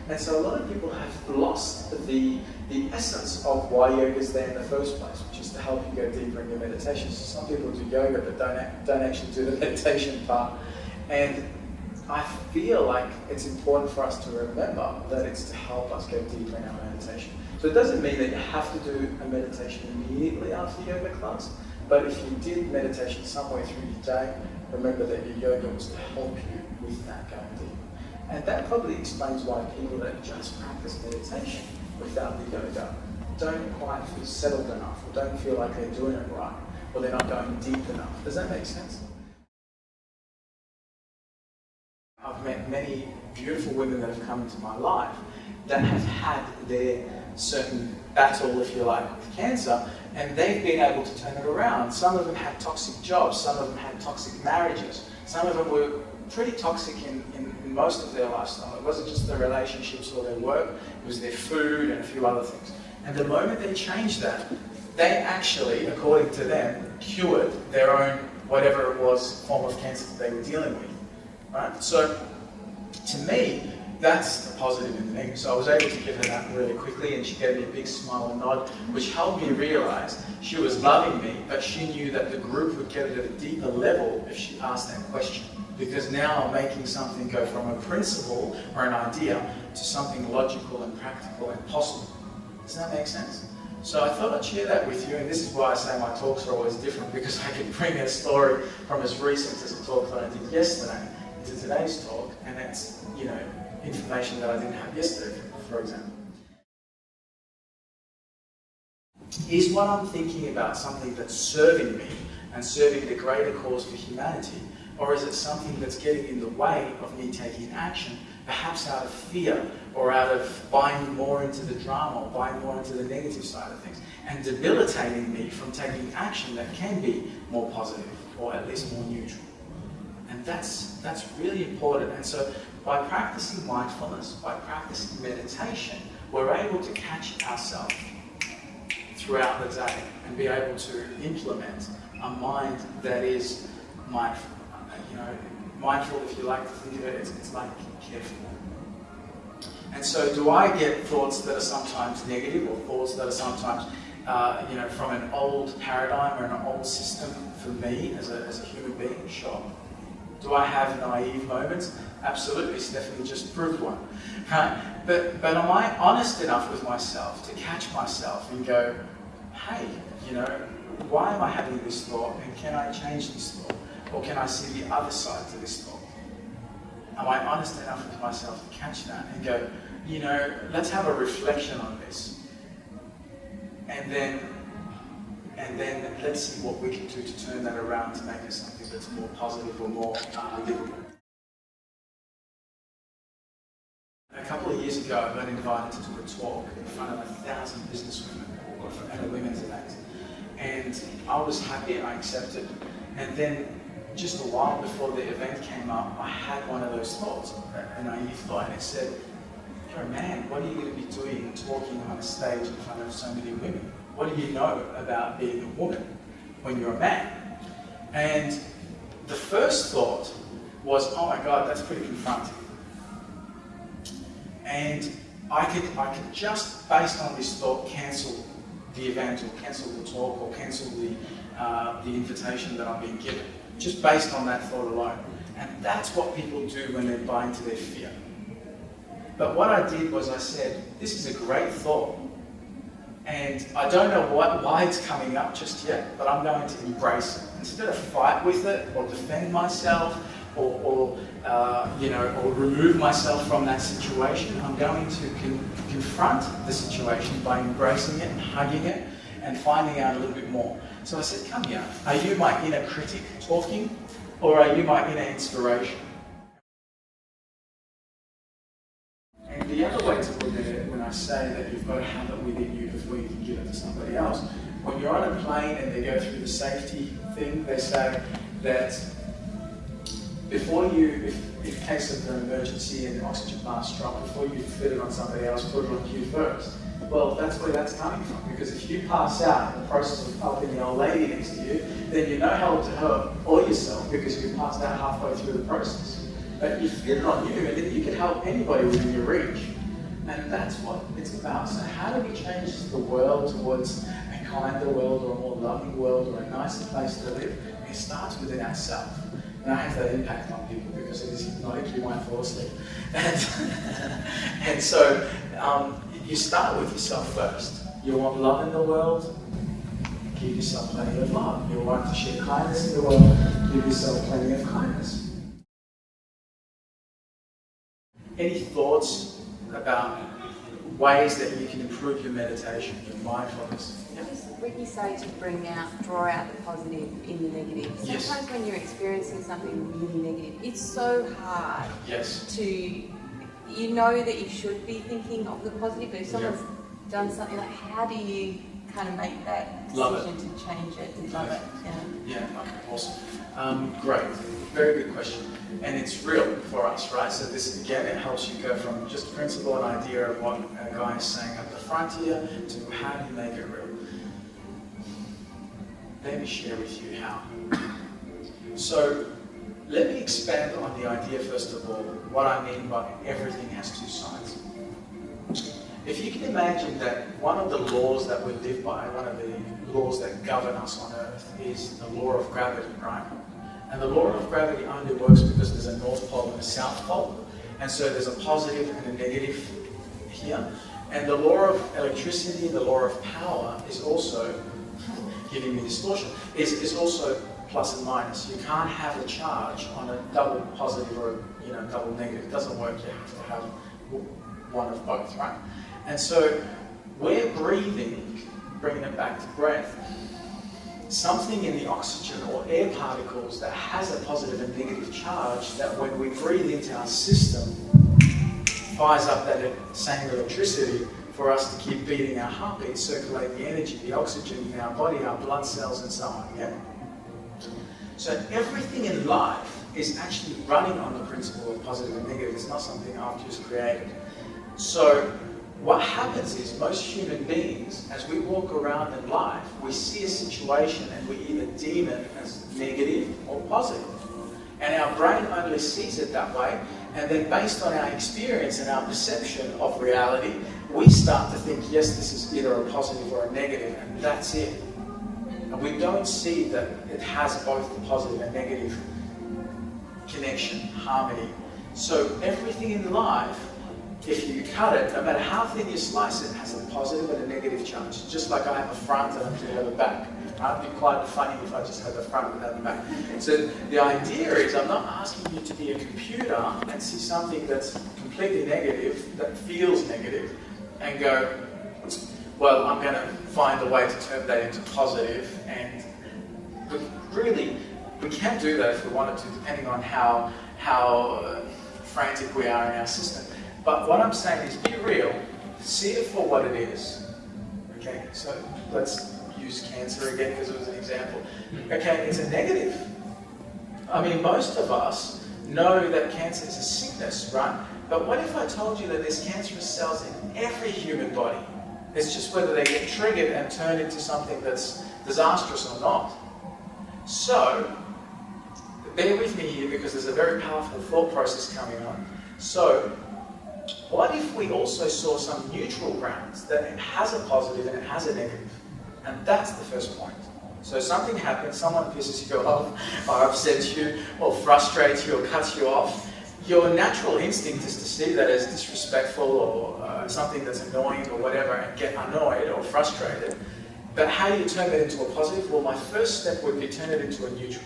And so a lot of people have lost the essence of why yoga is there in the first place, which is to help you go deeper in your meditation. So some people do yoga but don't actually do the meditation part. And I feel like it's important for us to remember that it's to help us go deeper in our meditation. So it doesn't mean that you have to do a meditation immediately after yoga class, but if you did meditation somewhere through your day, remember that your yoga was to help you with that going deeper. And that probably explains why people that just practice meditation without the yoga don't quite feel settled enough, or don't feel like they're doing it right, or they're not going deep enough. Does that make sense? I've met many beautiful women that have come into my life that have had their certain battle, if you like, with cancer, and they've been able to turn it around. Some of them had toxic jobs, some of them had toxic marriages, some of them were pretty toxic in most of their lifestyle. It wasn't just their relationships or their work, it was their food and a few other things. And the moment they changed that, they actually, according to them, cured their own, whatever it was, form of cancer that they were dealing with. Right? So, to me, that's the positive in the negative. So I was able to give her that really quickly, and she gave me a big smile and nod, which helped me realize she was loving me, but she knew that the group would get it at a deeper level if she asked that question. Because now I'm making something go from a principle or an idea to something logical and practical and possible. Does that make sense? So I thought I'd share that with you, and this is why I say my talks are always different, because I can bring a story from as recent as a talk that I did yesterday into today's talk, and that's, information that I didn't have yesterday, for example. Is what I'm thinking about something that's serving me and serving the greater cause for humanity, or is it something that's getting in the way of me taking action, perhaps out of fear, or out of buying more into the drama, or buying more into the negative side of things, and debilitating me from taking action that can be more positive, or at least more neutral? And that's really important. And so by practicing mindfulness, by practicing meditation, we're able to catch ourselves throughout the day and be able to implement a mind that is mindful. Mindful, if you like to think of it, it's like careful. And so do I get thoughts that are sometimes negative, or thoughts that are sometimes from an old paradigm or an old system for me as a human being? Sure. Do I have naive moments? Absolutely. Stephanie just proved one. But am I honest enough with myself to catch myself and go, hey, why am I having this thought, and can I change this thought? Or can I see the other side to this thought? Am I honest enough with myself to catch that and go, let's have a reflection on this. And then let's see what we can do to turn that around to make it something that's more positive or more livable. A couple of years ago, I got invited to do a talk in front of 1,000 businesswomen at a women's event. And I was happy and I accepted. And then just a while before the event came up, I had one of those thoughts, a naive thought, and it said, you're a man, what are you going to be doing and talking on a stage in front of so many women? What do you know about being a woman when you're a man? And the first thought was, oh my God, that's pretty confronting. And I could just, based on this thought, cancel the event, or cancel the talk, or cancel the invitation that I'm being given, just based on that thought alone. And that's what people do when they buy into their fear. But what I did was I said, this is a great thought. And I don't know why it's coming up just yet, but I'm going to embrace it. Instead of fight with it, or defend myself, or remove myself from that situation, I'm going to confront the situation by embracing it and hugging it and finding out a little bit more. So I said, come here, are you my inner critic talking, or are you my inner inspiration? And the other way to look at it, when I say that you've got to have it within you before you can give it to somebody else, when you're on a plane and they go through the safety thing, they say that before you, in case of an emergency and the oxygen mask drop, before you fit it on somebody else, put it on you first. Well, that's where that's coming from, because if you pass out in the process of helping the old lady next to you, then you're no help to her or yourself, because you passed out halfway through the process. But you fit it on you, and then you can help anybody within your reach. And that's what it's about. So how do we change the world towards a kinder world or a more loving world or a nicer place to live? It starts within ourselves. And I have that impact on people because it is hypnotic, you won't fall asleep. And so you start with yourself first. You want love in the world? Give yourself plenty of love. You want to share kindness in the world? Give yourself plenty of kindness. Any thoughts about ways that you can improve your meditation, your mindfulness? When you say to draw out the positive in the negative, sometimes when you're experiencing something really negative, it's so hard to, you know that you should be thinking of the positive, but if someone's done something, like how do you kind of make that decision to change it and love it? Okay, awesome. Great, very good question. And it's real for us, right? So this, again, it helps you go from just principle and idea of what a guy is saying at the front here to how do you make it real. Let me share with you how. So let me expand on the idea, first of all, what I mean by everything has two sides. If you can imagine that one of the laws that we live by, one of the laws that govern us on Earth is the law of gravity, right? And the law of gravity only works because there's a North Pole and a South Pole. And so there's a positive and a negative here. And the law of electricity, the law of power is also, giving me distortion, is also plus and minus. You can't have a charge on a double positive or a double negative. It doesn't work. You have to have one of both, right? And so we're breathing, bringing it back to breath, something in the oxygen or air particles that has a positive and negative charge that when we breathe into our system fires up that same electricity for us to keep beating our heartbeat, circulate the energy, the oxygen in our body, our blood cells and so on, yeah? So everything in life is actually running on the principle of positive and negative. It's not something I've just created. So what happens is most human beings, as we walk around in life, we see a situation and we either deem it as negative or positive. And our brain only sees it that way, and then based on our experience and our perception of reality, we start to think, yes, this is either a positive or a negative, and that's it. And we don't see that it has both the positive and negative connection, harmony. So everything in life, if you cut it, no matter how thin you slice it, has a positive and a negative charge. Just like I have a front and I do have a back. It'd be quite funny if I just had the front without the back. So the idea is I'm not asking you to be a computer and see something that's completely negative, that feels negative, and go, well, I'm going to find a way to turn that into positive. And really, we can do that if we wanted to, depending on how frantic we are in our system. But what I'm saying is be real, see it for what it is. Okay, so let's use cancer again because it was an example. Okay, it's a negative. I mean, most of us know that cancer is a sickness, right? But what if I told you that there's cancerous cells in every human body? It's just whether they get triggered and turn into something that's disastrous or not. So, bear with me here because there's a very powerful thought process coming on. So, what if we also saw some neutral grounds that it has a positive and it has a negative? And that's the first point. So something happens, someone pisses you off, or upsets you, or frustrates you, or cuts you off. Your natural instinct is to see that as disrespectful or something that's annoying or whatever and get annoyed or frustrated. But how do you turn that into a positive? Well, my first step would be turn it into a neutral.